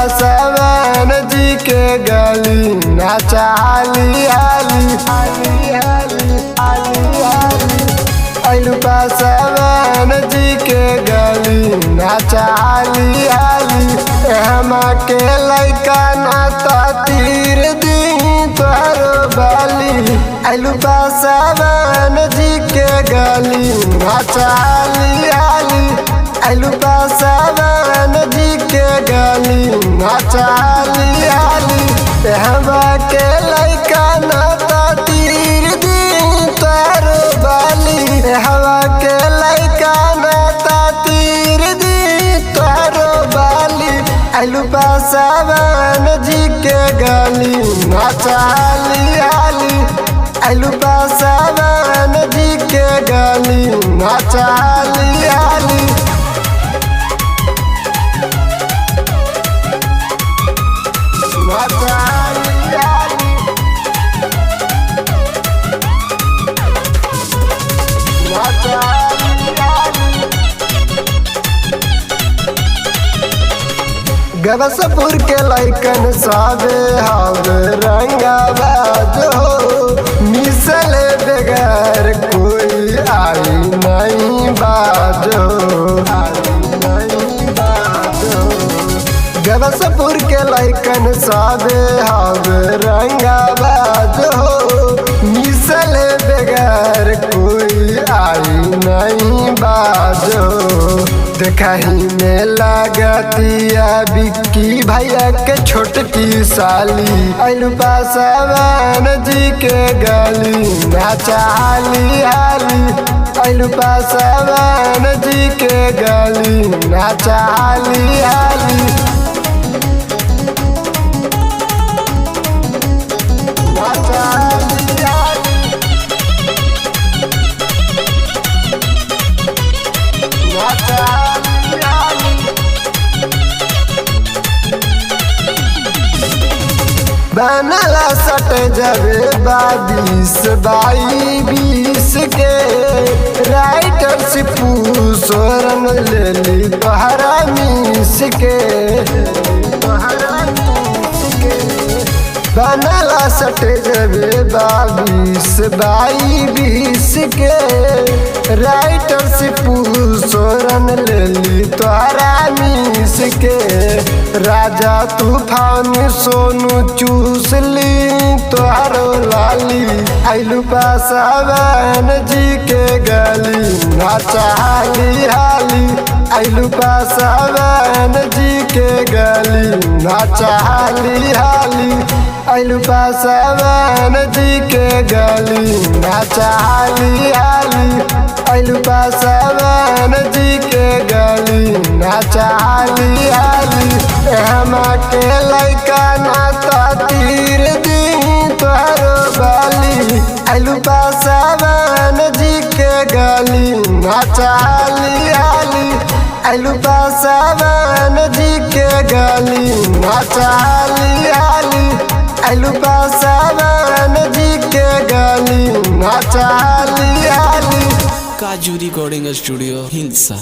पासवान जी के गली नाचा हाली हाली हाली हाली हाली हाली। आइलू पासवान जी के गली नाचा हाली हाली। हम के लैका नाता तीर दी तोहरो बाली। आइलू पासवान जी के गली नाचा हाली हाली। आइलू पासवान जी के गली नाचा हाली हाली। हम के लैका नाता तीर दी तोहरो बाली। हवा के लैका नाता तीर दी तोहरो बाली। आइलू पासवान जी के गली नाचा हाली हाली। आइलू पासवान जी के गली नाचा हाली हाली। नाचा हाली हाली। नाचा हाली हाली। गवसपुर के लैकन सावे हवे रंगाबाज हो। मिसल बगैर कोई आई नहीं बाजो आई नहीं बाजो। गवसपुर के लैकन सावे हवे रंगाबाज हो। मिसल बगैर कोई आई नहीं बाजो। देखही में लागतिया बिक्की भैया के छोटकी साली। आइलू पासवान जी के गली नाचा हाली हाली। आइलू पासवान जी के गली नाचा हाली हाली। नाचा हाली हाली। नाचा हाली हाली। बनला सट जबे 22-22 के। राइटर से पूछोरन ले ली तोहरा मीस के तोहरा मीस के। बनला सट जबे 22-22 के। राइटर से पूछोरन ले ली तोहरा मीस के। राजा तूफान सोनू चूस ली तोहरो लाली। आइलू पासवान जी के गली नाचा हाली हाली। आइलू पासवान जी के गली नाचा हाली हाली। आइलू पासवान जी के गली नाचा हाली हाली। आइलू पासवान जी के गली नाचा हाली हाली। हम के लैका नाता तीर दी तोहरो बाली। आइलू पासवान जी के गली नाचा हाली हाली। आइलू पासवान जी के गली नाचा हाली हाली। आइलू पासवान जी के गली नाचा हाली हाली। काजू रिकॉर्डिंग स्टूडियो हिंसा।